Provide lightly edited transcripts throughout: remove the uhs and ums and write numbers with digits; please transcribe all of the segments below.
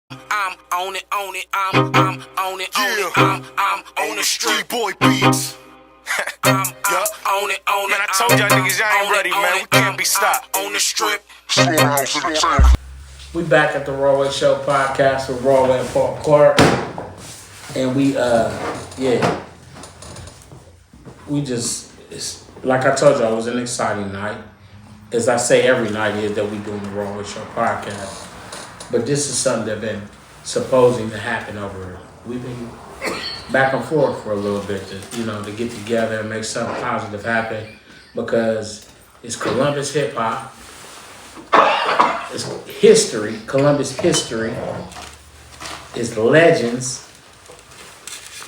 I'm on it, I'm on it, I'm on the street boy beats. I'm on it, man. I told y'all niggas y'all ain't ready, man. We can't be stopped. On the strip. We back at the Rawway Show podcast with Rawway and Paul Clark. And it's like I told y'all, it was an exciting night. As I say every night is that we doing the Rawway Show podcast. But this is something that been supposing to happen we've been back and forth for a little bit to get together and make something positive happen, because it's Columbus hip hop. It's history, Columbus history. It's legends.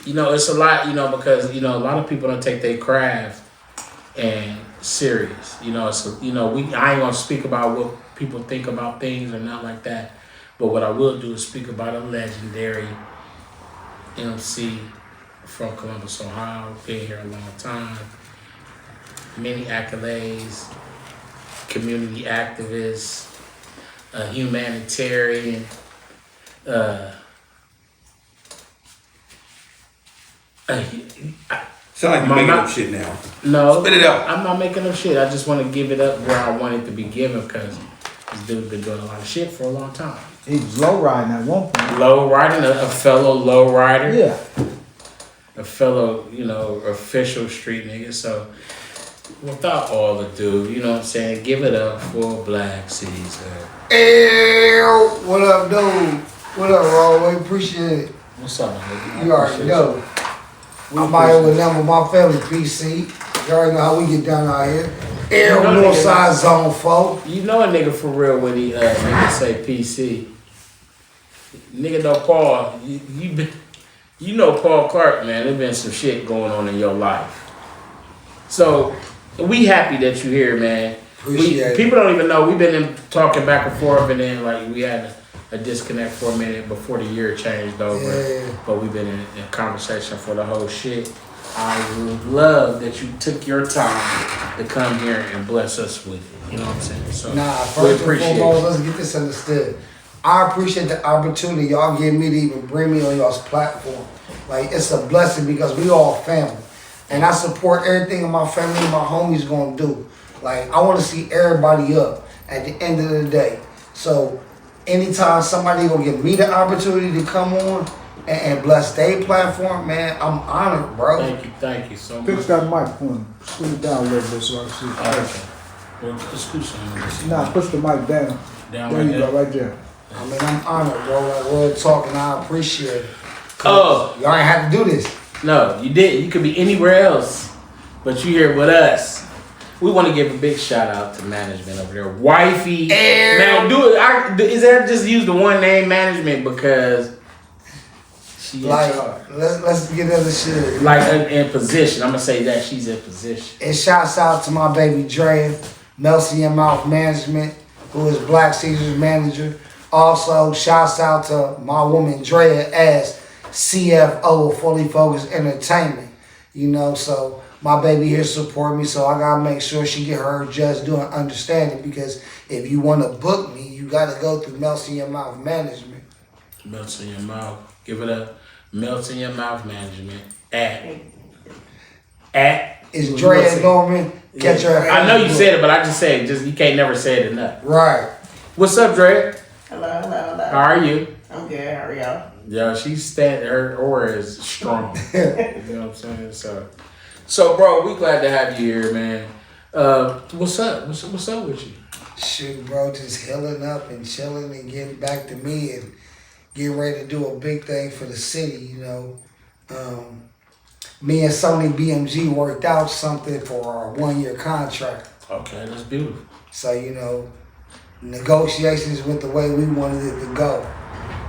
It's a lot, because a lot of people don't take their craft and serious. I ain't gonna speak about what people think about things or not like that. But what I will do is speak about a legendary MC from Columbus, Ohio. Been here a long time. Many accolades, community activist, a humanitarian, Sound like you're making up shit now. No, spit it out. I'm not making up shit. I just want to give it up where I want it to be given, because this dude's been doing a lot of shit for a long time. He was low riding at one point. Low riding, a fellow low rider. Yeah. A fellow, official street nigga. So, without all ado, give it up for Blacque Ceasar. Ew, what up, dude? What up, Rawway? Appreciate it. What's up, nigga? You already know. I'm out here with them with my family, PC. You already know how we get down out here. Northside Zone 4. You know a nigga for real when he nigga say PC. Nigga know Paul. You know Paul Clark, man. There's been some shit going on in your life. So we happy that you here, man. Appreciate it. People don't even know. We've been talking back and forth, and then we had a disconnect for a minute before the year changed over. Yeah. But we've been in conversation for the whole shit. I love that you took your time to come here and bless us with it. You know what I'm saying? So first and foremost, let's get this understood. I appreciate the opportunity y'all give me to even bring me on y'all's platform. It's a blessing, because we all family. And I support everything my family and my homies gonna do. I want to see everybody up at the end of the day. So anytime somebody gonna give me the opportunity to come on and bless their platform, man, I'm honored, bro. Thank you so much. Fix that mic for him. Scoot it down a little bit so I can see. Okay. Well, scoot some. Nah, push the mic down. There you go, right there. I mean, I'm honored, bro. We're talking. I appreciate it. Oh, y'all ain't have to do this. No, you didn't. You could be anywhere else, but you here with us. We want to give a big shout out to management over there. Wifey. Man, do it. Is there just use the one name management, because she in charge. Let's get other shit. In position. I'm gonna say that she's in position. And shouts out to my baby Drea, Melcy and Mouth Management, who is Blacque Ceasar's manager. Also, shouts out to my woman Drea as CFO of Fully Focused Entertainment. So my baby here support me, so I gotta make sure she get her just doing understanding, because if you want to book me, you gotta go through Melcy and Mouth Management. Melts in your mouth. Give it up. Melts in your mouth management. At. It's Drea Norman. Catch her. I know you said it, but I just say it. You can't never say it enough. Right. What's up, Dre? Hello. How are you? I'm good. How are y'all? Yeah, her aura is strong. You know what I'm saying? So, bro, we glad to have you here, man. What's up? What's up with you? Shoot, bro, just healing up and chilling and getting back to me and getting ready to do a big thing for the city. Me and Sony BMG worked out something for our 1-year contract. Okay, that's beautiful. So, negotiations went the way we wanted it to go.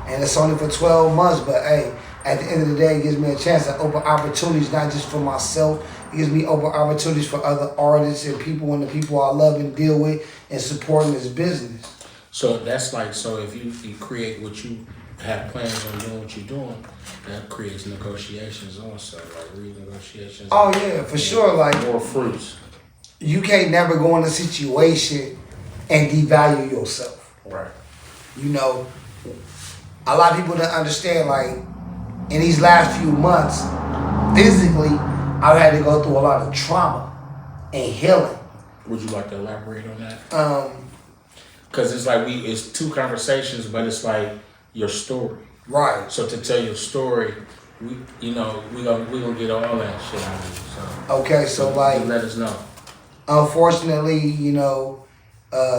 And it's only for 12 months, but hey, at the end of the day, it gives me a chance to open opportunities, not just for myself. It gives me open opportunities for other artists and people, and the people I love and deal with and supporting this business. So that's so if you create what you have plans on doing what you're doing, that creates negotiations also, renegotiations. Oh yeah, for sure. More fruits. You can't never go in a situation and devalue yourself. Right. a lot of people don't understand, like, in these last few months, physically, I've had to go through a lot of trauma and healing. Would you like to elaborate on that? Because it's like it's two conversations, but it's like your story. Right. So to tell your story, we gonna get all that shit out of you. So okay, so like, let us know. Unfortunately,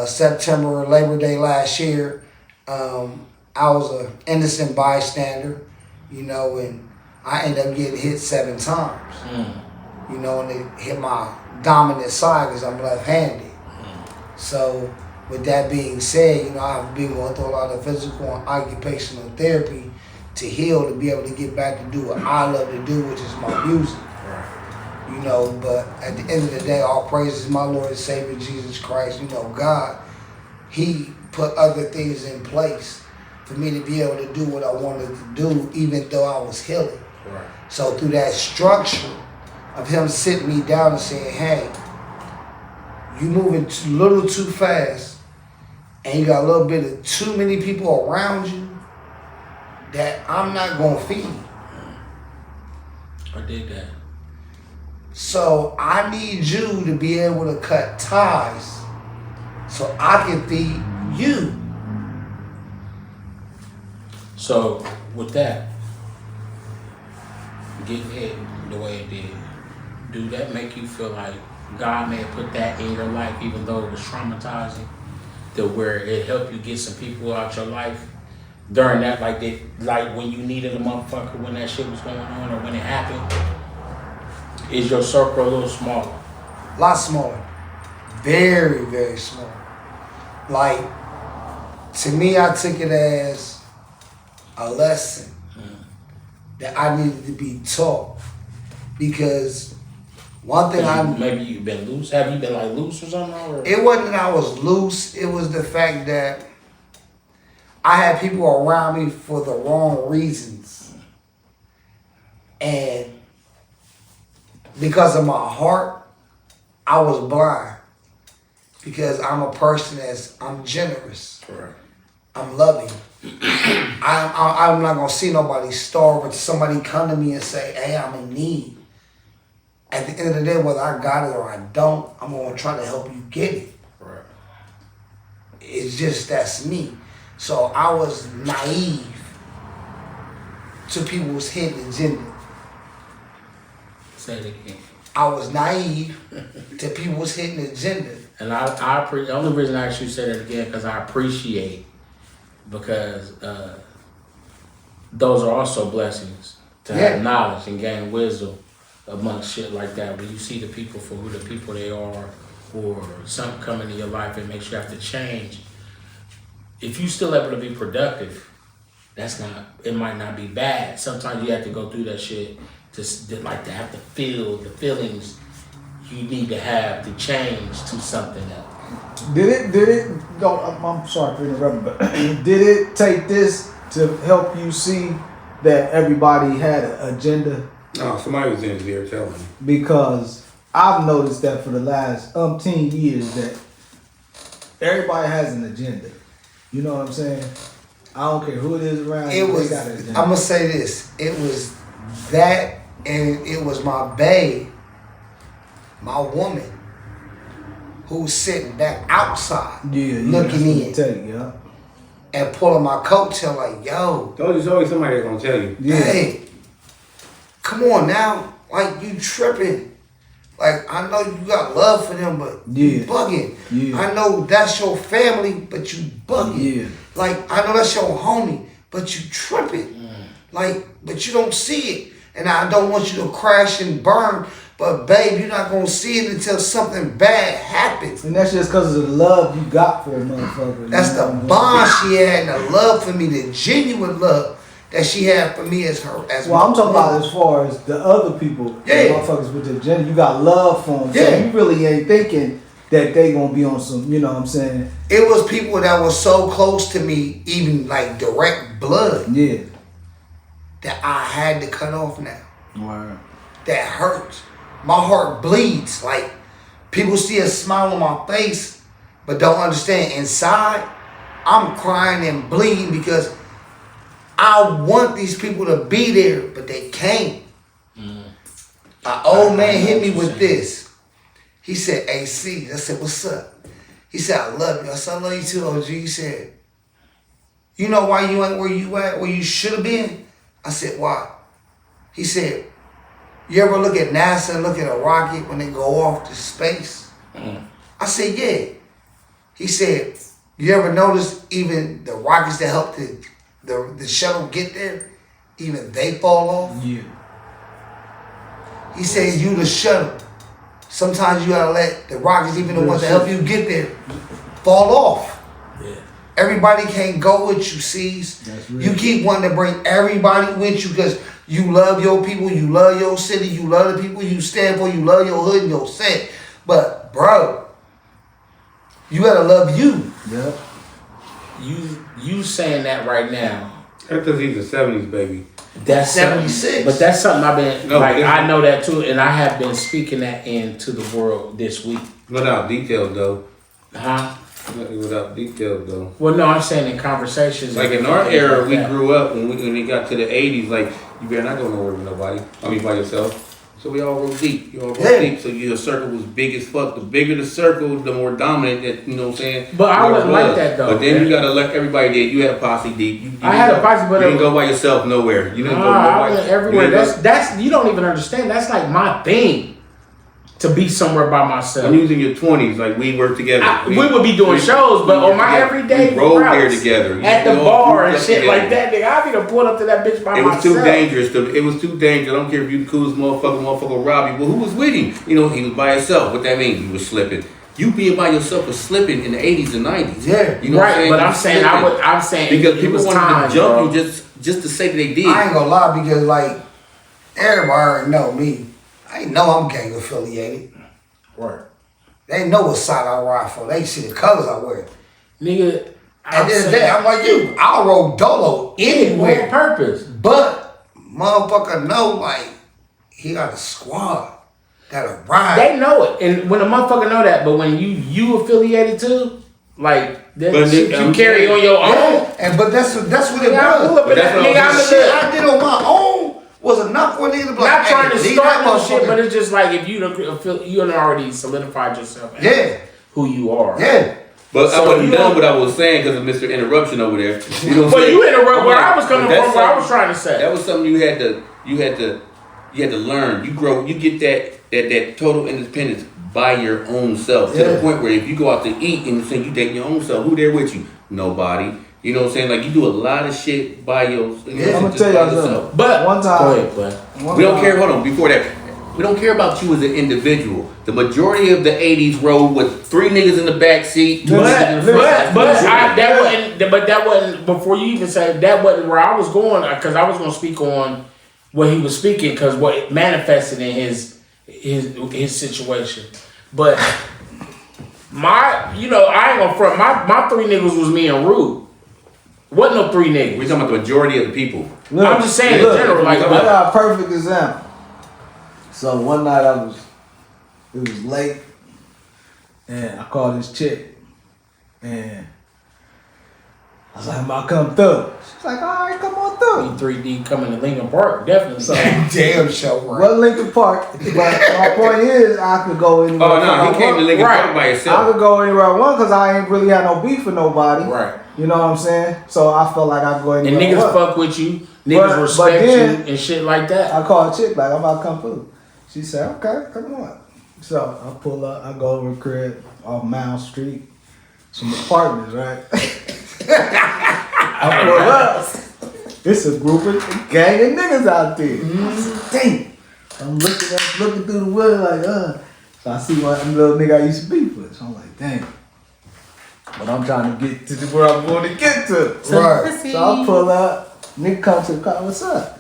September, Labor Day last year, I was an innocent bystander, and I ended up getting hit 7 times. And it hit my dominant side because I'm left-handed. So with that being said, I've been going through a lot of physical and occupational therapy to heal, to be able to get back to do what I love to do, which is my music. But at the end of the day, all praises my Lord and Savior Jesus Christ. God, He put other things in place for me to be able to do what I wanted to do, even though I was healing. Right. So through that structure of Him sitting me down and saying, hey, you moving a little too fast, and you got a little bit of too many people around you that I'm not going to feed. I did that. So I need you to be able to cut ties so I can feed you. So with that, getting hit the way it did, do that make you feel like God may have put that in your life, even though it was traumatizing, to where it helped you get some people out your life during that, like when you needed a motherfucker when that shit was going on or when it happened? Is your circle a little smaller? A lot smaller. Very, very small. Like, to me, I took it as a lesson that I needed to be taught. Because one thing maybe you've been loose. Have you been like loose or something? Or? It wasn't that I was loose. It was the fact that I had people around me for the wrong reasons. And because of my heart, I was blind. Because I'm a person I'm generous. Correct. I'm loving. I'm not going to see nobody starve or somebody come to me and say, hey, I'm in need. At the end of the day, whether I got it or I don't, I'm going to try to help you get it. Right. It's just, that's me. So I was naive to people's hidden agenda. Say it again. I was naive to people's hidden agenda. And the only reason I actually say that again, because I appreciate, because those are also blessings to have knowledge and gain wisdom amongst shit like that. When you see the people for who the people they are, or something come into your life that makes you have to change, if you still able to be productive, it might not be bad. Sometimes you have to go through that shit to have to feel the feelings you need to have to change to something else. Did it go, I'm sorry for interrupting, but did it take this to help you see that everybody had an agenda? No, somebody was in there telling me. Because I've noticed that for the last umpteen years that everybody has an agenda. You know what I'm saying? I don't care who it is around. I'm going to say this. It was that, and it was my babe, my woman, who was sitting back outside, looking in, and pulling my coattail like, yo. There's always somebody that's going to tell you. Hey, come on now. Like, you tripping. Like, I know you got love for them, but you bugging. Yeah. I know that's your family, but you bugging. Yeah. Like, I know that's your homie, but you tripping. Like, but you don't see it. And I don't want you to crash and burn, but babe, you're not going to see it until something bad happens. And that's just because of the love you got for a motherfucker. That's the bond she had, and the love for me, the genuine love that she had for me as her. As well, I'm talking about as far as the other people, the motherfuckers with the agenda. You got love for them, so you really ain't thinking that they gonna be on some, you know what I'm saying? It was people that were so close to me, even like direct blood. Yeah. That I had to cut off now. Wow. That hurts. My heart bleeds. Like, people see a smile on my face, but don't understand. Inside, I'm crying and bleeding because I want these people to be there, but they can't. An old man hit me with this. He said, AC. I said, what's up? He said, I love you. I said, I love you too, OG. He said, you know why you ain't where you at, where you should have been? I said, why? He said, you ever look at NASA and look at a rocket when they go off to space? I said, yeah. He said, you ever notice even the rockets that help the shuttle get there, even they fall off? Yeah. He said, you the shuttle. Sometimes you gotta let the rockets, even the ones that help you get there, fall off. Yeah. Everybody can't go with you, C's. That's real. You keep wanting to bring everybody with you because you love your people, you love your city, you love the people you stand for, you love your hood and your set. But, bro, you gotta love you. Yep. You saying that right now. That's because he's the 70s, baby. That's 76. But that's something I've been No, like. it's- I know that too, and I have been speaking that into the world this week. Without details, though. Huh? Without details, though. Well, no, I'm saying in conversations. Like in our era, we grew up when it got to the 80s, like, you better not go nowhere with nobody. I mean, by yourself. So we all roll deep. You all roll Yeah. deep. So your circle was big as fuck. The bigger the circle, the more dominant, that, you know what I'm saying? But I Whoever wouldn't like was. that, though. But then you gotta let everybody did. You had a posse deep. You I had a posse, but you didn't go by yourself nowhere. You didn't go I nobody. went everywhere. You didn't That's you don't even understand. That's like my thing. To be somewhere by myself. When you was in your 20s, like we worked together. We would be doing shows, but on my everyday we rode there routes, together. at the We all bar grew and up shit together. like that, nigga. I be to pull up to that bitch by It myself. was too dangerous. It was too dangerous. I don't care if you the coolest motherfucker rob you. Well, who was with him? You know, he was by himself. What that mean? He was slipping. You being by yourself was slipping in the 80s and 90s. Yeah. You know what I'm Right, saying? but You I'm was saying slipping. I'm saying Because it people was wanted time, to jump bro. you just to say that they did. I ain't gonna lie because, like, everybody already know me. I know I'm gang affiliated. Right. They know what side I ride for. They see the colors I wear. Nigga, At the end of the day, I'm like you. I'll roll dolo anywhere anywhere. purpose. But motherfucker know, like, he got a squad that'll ride. They know it, and when a motherfucker know that, but when you affiliated to, like that But shit nigga, you carry on your own. Yeah, and but that's what it Nigga, I pull was. up in that that's what nigga. I'm The a shit little- I did on my own was enough for a nigga to be like, not trying to hey, leave start that no shit, motherfucker. but it's just like if you done already solidified yourself. as Yeah. who you are. Yeah. But So I wouldn't you done don't- what I was saying because of Mr. Interruption over there. You know what I'm But saying? you interrupt where I'm I was coming but that's from. What I was something- trying to say. That was something you had to learn. You grow. You get that total independence by your own self to the Yeah. point where if you go out to eat and you say you date your own self, who there with you? Nobody. You know what I'm saying? Like you do a lot of shit by yourself. Yeah, I'm gonna tell y'all something. But One time, go ahead, bud. We don't care. Hold on. Before that, we don't care about you as an individual. The majority of the '80s rode with 3 niggas in the back seat. two niggas in the front. That wasn't before you even said that wasn't where I was going because I was going to speak on what he was speaking because what manifested in his situation. But I ain't gonna front. My 3 niggas was me and Rude. Wasn't no 3 niggas. We're talking about the majority of the people. look, I'm just saying look, in general. Like I got a perfect example. So one night it was late, and I called this chick, and I was like, I'm about to come through. She's like, all right, come on through. 3D coming to Lincoln Park, definitely. So, Damn show, right? well, Lincoln Park, but my point is, I could go anywhere. Oh no, he came to Lincoln Right. Park by I himself. could go anywhere I want because I ain't really had no beef with nobody. Right. You know what I'm saying? So I felt like I could go And anywhere I niggas want. fuck with you, niggas But respect then- you and shit like that. I called a chick like, I'm about to come through. She said, okay, come on. So I pull up, I go over to the crib off Mount Street, some apartments, right? I pull up. It's a group of gang of niggas out there. I said, dang. I'm looking through the wood like, So I see one little nigga I used to beef with. So I'm like, dang. But I'm trying to get to where I'm going to get to. Right. So I pull up, nigga come to the car, what's up?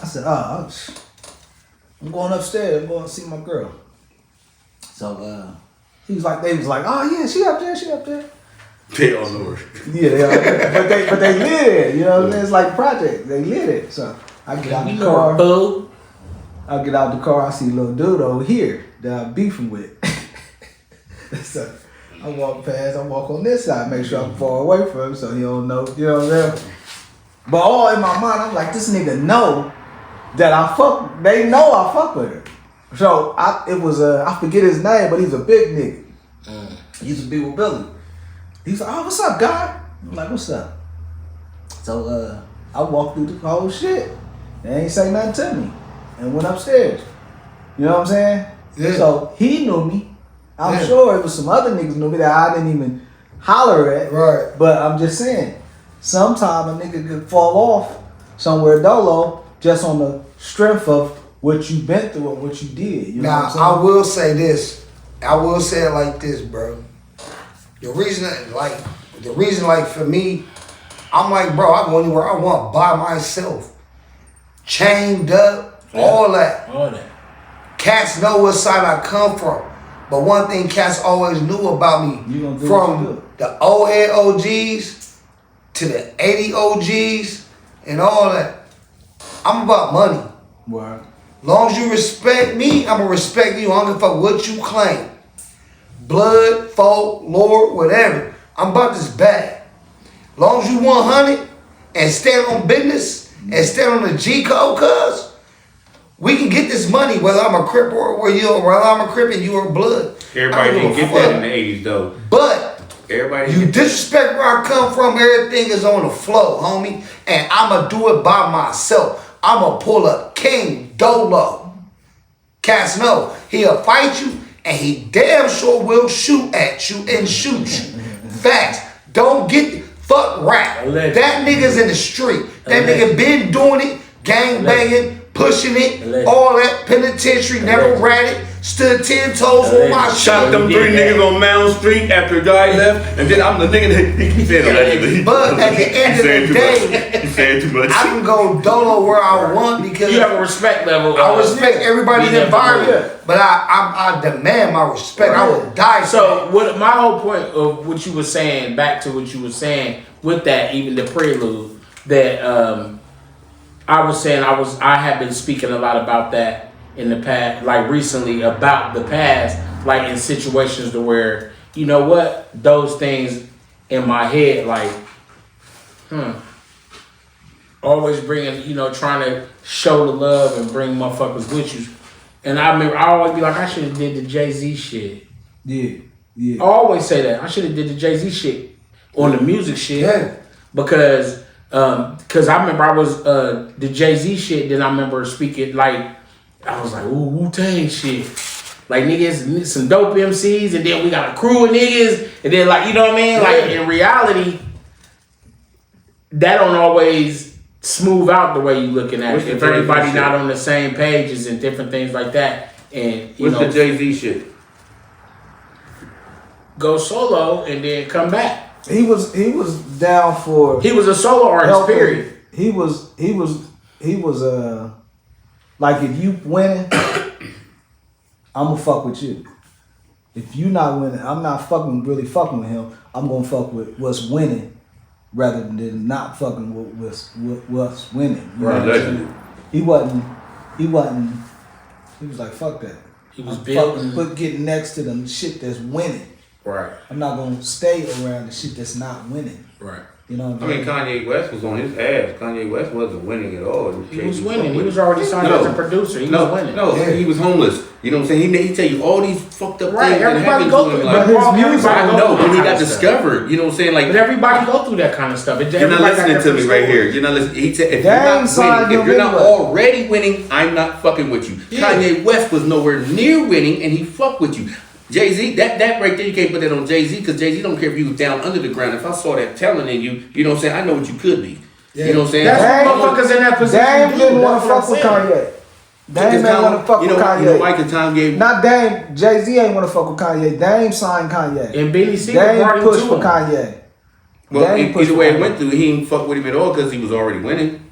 I said, I'm going upstairs, I'm going to see my girl. So they was like, oh yeah, she up there. They all know her. Yeah, they are, but they live there, you know what I'm saying? It's like project, they live there. So I get out You the know car, her, boo. I get out the car, I see a little dude over here that I'm beefing with. So I walk on this side, make sure I'm far away from him so he don't know, you know what I'm saying? But all in my mind, I'm like, this nigga know that I fuck. They know I fuck with her. So it was I forget his name, but he's a big nigga. He used to be with Billy. He's like, oh, what's up, guy? I'm like, what's up? So I walked through the whole shit. They ain't say nothing to me, and went upstairs. You know what I'm saying? Yeah. So he knew me. I'm Yeah. sure it was some other niggas knew me that I didn't even holler at. Right. But I'm just saying, sometime a nigga could fall off somewhere dolo just on the strength of what you been through and what you did. You know Now, what I'm saying? I will say this. I will say it like this, bro. The reason, like, for me, I'm like, bro, I go anywhere I want by myself. Chained up, all that. All that. Cats know what side I come from. But one thing cats always knew about me, You gonna do what you from do. the old head OGs to the 80 OGs and all that. I'm about money. Word. Long as you respect me, I'ma respect you. I don't give a fuck what you claim. Blood, folk, lord, whatever. I'm about this bag. Long as you 100 and stand on business and stand on the G code, cuz we can get this money whether I'm a crip or whether I'm a crip and you are blood. Everybody I don't didn't give a get that fuck. in the 80s though. But Everybody you didn't get disrespect where I come from, everything is on the flow, homie. And I'ma do it by myself. I'ma pull up King Dolo. Cats know he'll fight you and he damn sure will shoot at you and shoot you. Facts. Don't get fuck rap. Allegedly. That nigga's in the street. That Allegedly. nigga been doing it, gang banging, pushing it, Allegedly. all that penitentiary, never Allegedly. ratted, stood 10 toes on my Allegedly. shit. Shot them He 3 did that. niggas on Mound Street after a guy left, and then I'm the nigga that he said allegedly. But at the end of Saying the too much. day, He's saying too much. I can go dolo where I want because You have a respect level. I respect everybody's being able to environment, do it. but I demand my respect. I would die for So what my whole point of what you were saying, back to what you were saying with that, even the prelude, that I was saying I have been speaking a lot about that in the past, like recently about the past, like in situations to where, you know what, those things in my head, like, always bringing, you know, trying to show the love and bring motherfuckers with you. And I remember I always be like, I should have did the Jay-Z shit. Yeah. I always say that. I should have did the Jay-Z shit on the music shit. Yeah. Because I remember I was the Jay-Z shit, then I remember speaking like I was like, ooh, Wu-Tang shit. Like niggas, some dope MCs, and then we got a crew of niggas, and then like, you know what I mean? Like in reality, that don't always smooth out the way you looking at What's it. the If Jay-Z everybody shit? not on the same pages and different things like that. And you What's know, the Jay-Z shit? go solo and then come back. He was down for. He was a solo artist, helping- period. He was like, if you winning, I'ma fuck with you. If you not winning, I'm not really fucking with him. I'm gonna fuck with what's winning rather than not fucking with what's winning. You know Right, what I'm allegedly. saying? He was like, fuck that. He was I'm building. fucking getting next to the shit that's winning. Right, I'm not gonna stay around the shit that's not winning. right. You know what I I'm mean, saying? Kanye West was on his ass. Kanye West wasn't winning at all. He was winning. He was already signed as a producer. He was winning. No, he was homeless. You know what I'm saying? He tell you all these fucked up Right, things that everybody happened go to him. through Like, But his music- I know, but he got kind of stuff. discovered. You know what I'm saying? Like, But everybody go through that kind of stuff. you're not Everybody got listening to me different right here. stories. You're not listening. He said, if They you're ain't not signed winning, if him you're not anyway. already winning, I'm not fucking with you. Yeah. Kanye West was nowhere near winning, and he fucked with you. Jay-Z, that right there, you can't put that on Jay-Z, because Jay-Z don't care if you was down under the ground. If I saw that talent in you, you know what I'm saying? I know what you could be. You know what I'm saying? That's Dame- what motherfuckers in that position Dame do. didn't want That's to what fuck with I'm saying. Kanye. Dame ain't want to fuck with You know Kanye. why? Because Tom gave. Not Dame. Jay-Z ain't want to fuck with Kanye. Dame signed Kanye. And Benny Siegel brought Dame him pushed to for him. Kanye. Well, Dame pushed either for way it Kanye. went through, he didn't fuck with him at all because he was already winning.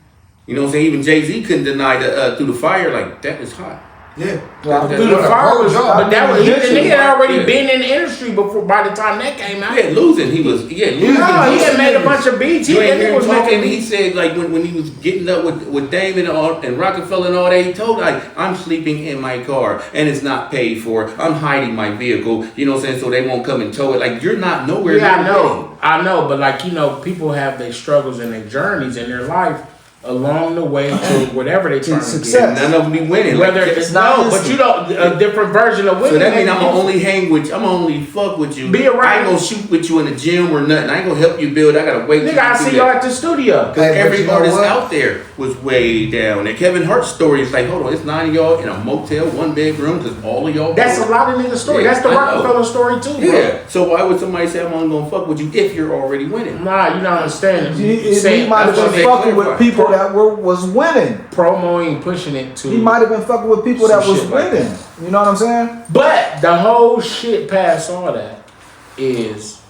You know what I'm saying? Even Jay-Z couldn't deny the Through the Fire, like, that was hot. Yeah. Well, Through the fire was, job. but that was the nigga had already Yeah. been in the industry before. By the time that came out, Yeah, losing. He was losing. no, he had made a bunch of beats. He You ain't that hear nigga him was making talking. He beats. said like when he was getting up with Damon and Rockefeller and all that, he told like I'm sleeping in my car and it's not paid for. I'm hiding my vehicle. You know what I'm saying? So they won't come and tow it. Like you're not nowhere. Yeah, near I know, but like people have their struggles and their journeys in their life along the way to whatever they trying to success. get. None of them be winning. Whether Like, it's not no, but instant. you don't a different version of winning. so that means I'm maybe. gonna only hang with you. I'm gonna only fuck with you. Be around. I ain't gonna shoot with you in the gym or nothing. I ain't gonna help you build. I gotta wait. Nigga, till I you do see that. y'all at the studio. Because Hey, but every you know artist what? out there was way down. And Kevin Hart's story is like, hold on, it's 9 of y'all in a motel, 1 bedroom, because all of y'all. That's a lot of niggas' story. Yeah, That's the I know. Rockefeller story too, bro. Yeah. So why would somebody say I'm only gonna fuck with you if you're already winning? Nah, you don't understand. He might have that's what been they fucking with clarify. people that was winning. Promoting, pushing it to. He might have been fucking with people that Some was shit like winning. You know what I'm saying? But the whole shit past all that is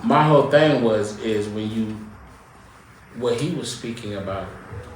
my whole thing is when you what he was speaking about.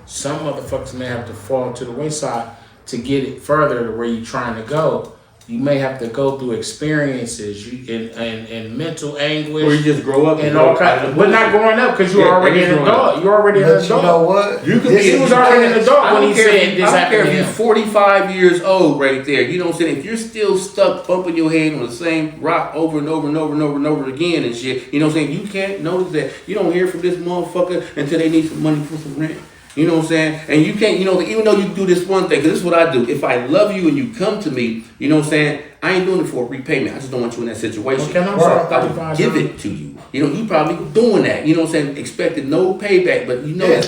Some motherfuckers may have to fall to the wayside to get it further to where you're trying to go. You may have to go through experiences and mental anguish. Or you just grow up and all kinds, but not growing up because you're Yeah, already and an growing up. adult. You're already an But you know adult. what? You could This be. He was already an adult I when don't he care said if this I don't happened care to if you're him. 45 years old right there. You know what I'm saying? If you're still stuck bumping your head on the same rock over and over and over and over and over again and shit, you know what I'm saying? You can't notice that. You don't hear from this motherfucker until they need some money for some rent. You know what I'm saying? And you can't, you know, even though you do this one thing, because this is what I do. If I love you and you come to me, you know what I'm saying? I ain't doing it for a repayment. I just don't want you in that situation. Okay, I'm Or sorry, I would give it to you. You know, you probably doing that. You know what I'm saying? Expecting no payback, but you know, Yeah.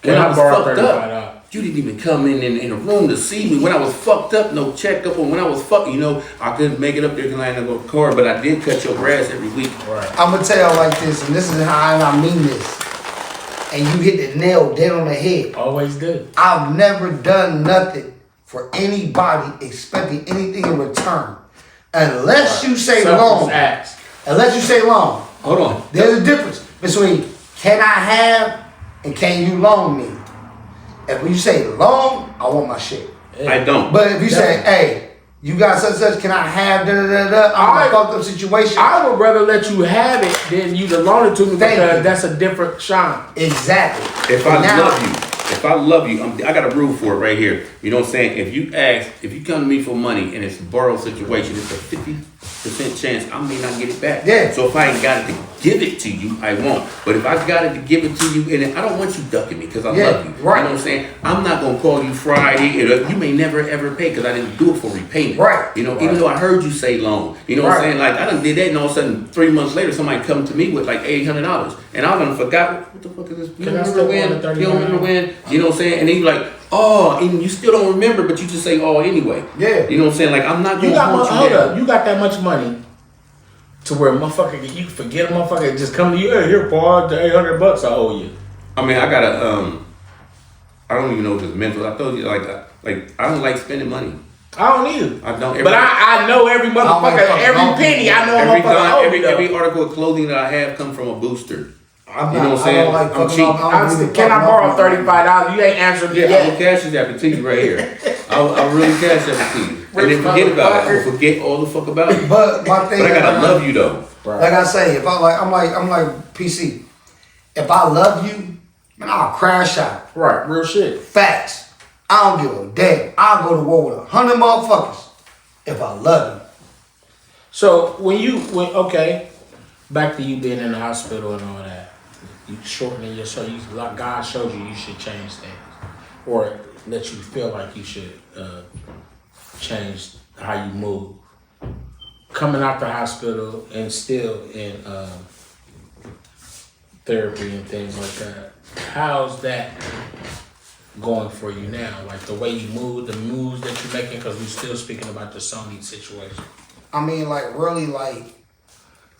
when I was borrow fucked $35? up, you didn't even come in a room to see me. When I was fucked up, no checkup. Or when I was fucked, you know, I couldn't make it up there because I had to go to car, but I did cut your grass every week. Right. I'm gonna tell y'all like this, and this is how I mean this. And you hit the nail dead on the head. Always good. I've never done nothing for anybody expecting anything in return. Unless you say Selfless long. acts. Unless you say long. Hold on. There's a difference between can I have and can you loan me. If you say long, I want my shit. I don't. But if you say, hey, you got such and such, can I have da da da da? I'm in a fucked up situation. I would rather let you have it than you to loan it to me Thank because you. that's a different shine. Exactly. If I Now- love you, I got a rule for it right here. You know what I'm saying? If you come to me for money and it's a borrowed situation, it's a 50% chance I may not get it back. Yeah. So if I ain't got it to give it to you, I won't. But if I got it to give it to you, and I don't want you ducking me because I Yeah, love you. right. You know what I'm saying? I'm not gonna call you Friday, and you may never ever pay because I didn't do it for repayment. Right. You know, even though I heard you say loan. You know what I'm Right. saying? Like I done did that, and all of a sudden 3 months later, somebody come to me with like $800, and I done forgot what the fuck is this? You Can I don't still remember want the when? You don't remember $39? when? You know what I'm saying? And then you like, oh, and you still don't remember, but you just say oh anyway. Yeah. You know what I'm saying? Like I'm not You gonna got hold hold you up. down. You got that much money to where motherfucker you can forget a motherfucker and just come to you. Hey, here, Paul, the $800 I owe you. I mean, I gotta I don't even know if it's mental. I told you like I don't like spending money. I don't either. I don't. But I know every don't like motherfucker, fucking every wrong penny. I know a every motherfucker owe me, though. every article of clothing that I have come from a booster. I'm You not, know what I'm I saying? don't like I'm fucking cheap. off. I don't really Can I fucking borrow off. $35? You ain't answered Yeah, me I will yet. cash it up to you right here. I'll really cash it up to you. And then forget about it. I will forget all the fuck about it. But my thing But I is, gotta love you though. like I say, if I'm like PC. If I love you, man, I'll crash out. Right, real shit. Facts. I don't give a damn. I'll go to war with 100 motherfuckers if I love you. So okay, back to you being in the hospital and all that. You shortening your show. God showed you should change things, or let you feel like you should change how you move. Coming out the hospital and still in therapy and things like that. How's that going for you now? Like the way you move, the moves that you're making, because we're still speaking about the Sony situation. I mean, like really, like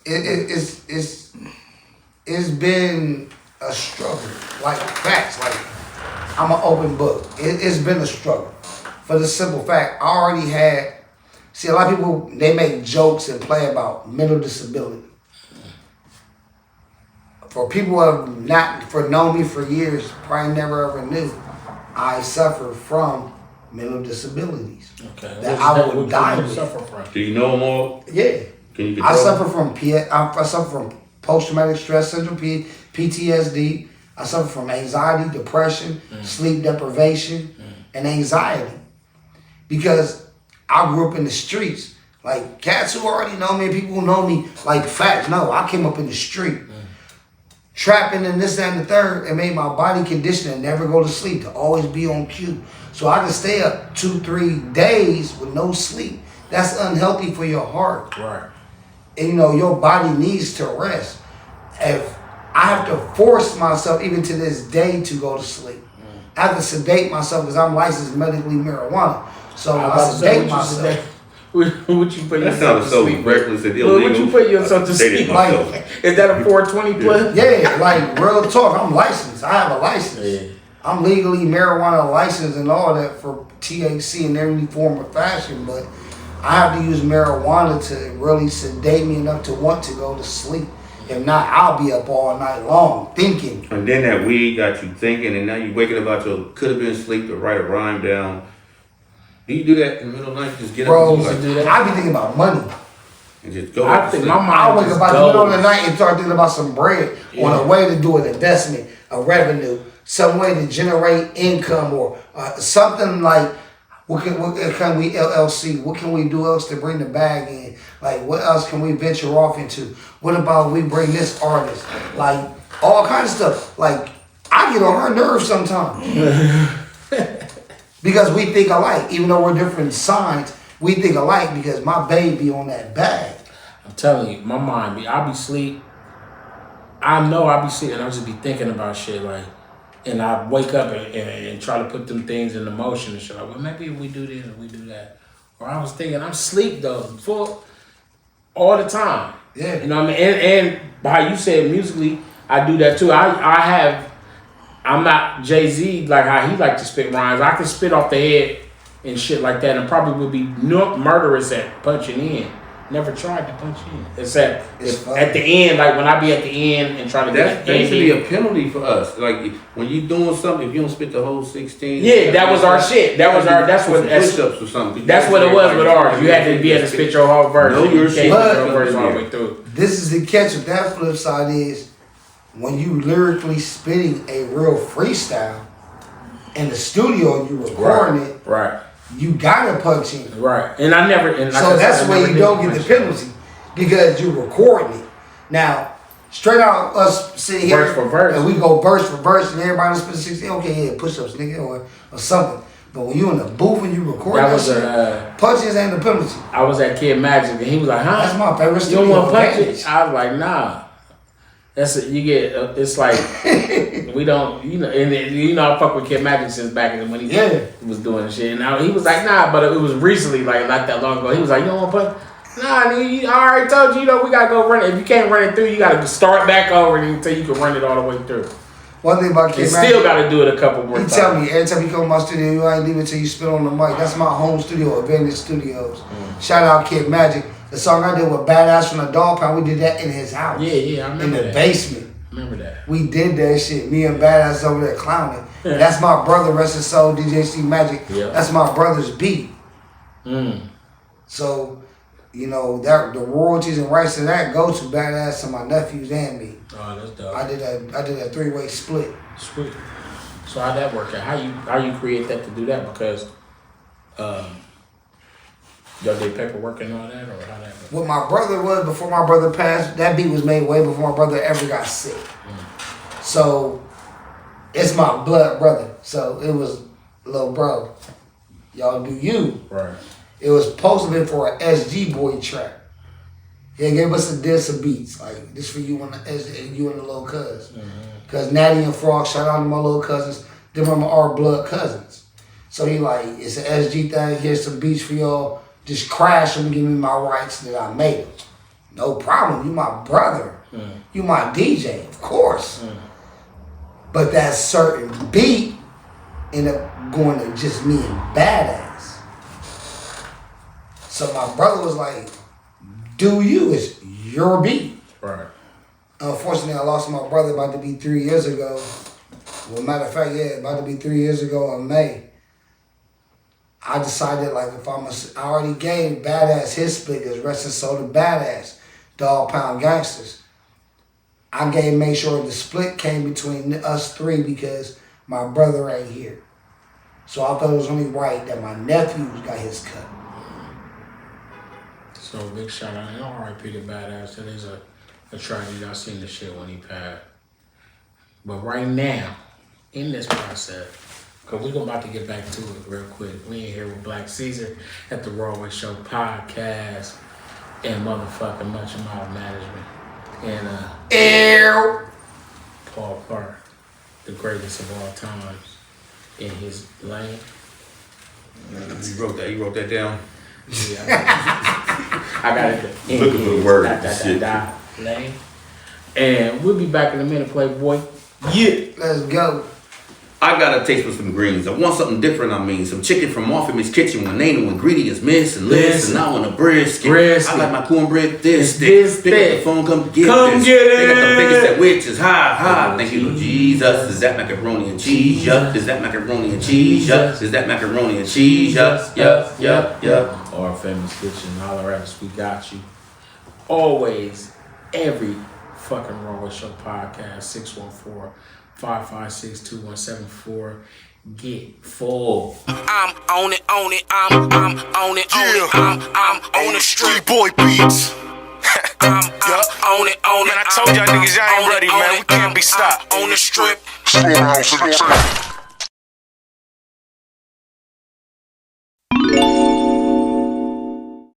it's been a struggle. Like facts, like I'm an open book. It's been a struggle for the simple fact I already had. See, a lot of people they make jokes and play about mental disability. For people who have known me for years, probably never ever knew, I suffer from mental disabilities. Okay. That I would die you with. suffer from? Do you know them all? Yeah. Can you I control suffer from I suffer from post-traumatic stress syndrome, PTSD. I suffer from anxiety, depression, sleep deprivation, and anxiety. Because I grew up in the streets. Like, cats who already know me and people who know me, like, facts, no, I came up in the street. Trapping and this, that, and the third, and made my body condition to never go to sleep, to always be on cue. So I can stay up 2-3 days with no sleep. That's unhealthy for your heart. Right. And you know, your body needs to rest. If I have to force myself, even to this day, to go to sleep. I have to sedate myself because I'm licensed medically marijuana. So I sedate myself. Would you put That yourself sounds to so sleep? reckless and Well, illegal. would you put yourself to I sedated sleep? myself. Is that a 420 plus? Yeah, like real talk. I'm licensed. I have a license. Yeah. I'm legally marijuana licensed and all that for THC in every form of fashion, but I have to use marijuana to really sedate me enough to want to go to sleep. If not, I'll be up all night long thinking. And then that weed got you thinking, and now you waking up out your could have been asleep to write a rhyme down. Do you do that in the middle of the night? Just get Bro, up and used to do that. I be thinking about money. and just go. I back to think sleep. my mind I wake just up out the middle of the goes. night and start thinking about some bread on a way to do an investment, a revenue, some way to generate income or something like what can we LLC? What can we do else to bring the bag in? Like what else can we venture off into? What about we bring this artist? Like all kinds of stuff. Like I get on her nerves sometimes. Because we think alike, even though we're different signs, we think alike because my baby on that bag. I'm telling you, my mind I be sleep. I know I be sleep and I just be thinking about shit like, and I wake up and try to put them things into motion and shit like, well, maybe if we do this or we do that. Or I was thinking, I'm sleep though, full all the time. Yeah. You know what I mean? And how you said musically, I do that too. I'm not Jay-Z like how he like to spit rhymes. I can spit off the head and shit like that and probably would be murderous at punching in. Never tried to punch in. Except at the end, like when I be at the end and try to That's get the basically end. a penalty for us. Like when you doing something, if you don't spit the whole 16. Yeah, that was our shit. That's what push-ups or something. That's what it was with ours. You had to be able to spit your whole verse. Know your You can't shit. spit your verse all the way through. This is the catch with that flip side is when you lyrically spitting a real freestyle in the studio and you recording it, Right. you gotta punch in. Right. And I never. And like So I said, that's I where never you did don't get the punch penalty because you're recording it. Now, straight out us sitting here Verse for verse. and we go verse for verse and everybody spit 16. Okay, yeah, push-ups, nigga, or something. But when you in the booth and you record That that was shit, punches ain't the penalty. I was at Kid Magic and he was like, "Huh? That's my favorite You don't studio. want to punch advantage. it?" I was like, "Nah." That's it. You get. It's like we don't. You know. And you know, I fuck with Kid Magic since back when he was doing shit. And now he was like, "Nah," but it was recently, like not that long ago. He was like, "You don't want to punch?" Nah, nigga, I already told you. You know, we gotta go run it. If you can't run it through, you gotta start back over until you can run it all the way through. One thing about You Kid still Magic, gotta do it a couple more he times. tell me every time you come to my studio, you ain't leaving until you spit on the mic. That's my home studio, Advantage Studios. Shout out Kid Magic. The song I did with Badass from the Dog Pound, we did that in his house. Yeah, I in remember the that. basement. Remember that. We did that shit. Me and Badass over there clowning. That's my brother, rest his soul, DJ C Magic. Yeah. That's my brother's beat. Mm. So, you know, that the royalties and rights to that go to Badass and my nephews and me. Oh, that's dope. I did a 3-way split. Sweet. So how'd that work out? How you create that to do that? Because y'all did paperwork and all that, or how that work? What my brother was before my brother passed, that beat was made way before my brother ever got sick. So it's my blood brother. So it was, little bro, y'all do you. Right. It was supposed to be for an SG boy track. He gave us a diss of beats, like this for you and the little cuz. Cause Natty and Frog, shout out to my little cousins. Them are our blood cousins. So he like, it's an SG thing. Here's some beats for y'all. Just crash them and give me my rights that I made them. No problem. You my brother. You my DJ, of course. But that certain beat ended up going to just me and Badass. So my brother was like, do you, it's your beat. Right. Unfortunately, I lost my brother about to be 3 years ago. Well, matter of fact, yeah, about to be 3 years ago in May. I decided like if I already gave Badass his split because Rest and Soul the Badass, Dog Pound Gangsters. I made sure the split came between us three because my brother ain't here. So I thought it was only right that my nephews got his cut. So big shout out and R.I.P. to Badass. That is a tragedy. I seen the shit when he passed. But right now, in this process, because we're about to get back to it real quick. We in here with Blacque Ceasar at the Raw Show podcast and motherfucking Much Amount Management. And Paul Park, the greatest of all times in his lane. You wrote that down? Yeah, I got it. Look at the words. Lane. And we'll be back in a minute, Playboy. Yeah. Let's go. I got a taste for some greens. I want something different. I mean, some chicken from Infamous Kitchen when ain't no ingredients missing. Listen, I want a brisket. I like my cornbread this thick. Pick up the phone, come get this. They got the biggest sandwiches. Ha. Thank you, Lord Jesus. Is that macaroni and cheese? Yup. Is that macaroni and cheese? Yup. Is that macaroni and cheese? Yup. Or Famous Kitchen, holler at us. We got you. Always, every fucking Raw Show podcast. 614-556-2174. Get full. I'm on it, I'm on it, I'm on the street boy beats. I'm on it, man, I told y'all niggas y'all ain't ready, man. We can't be stopped. On the strip.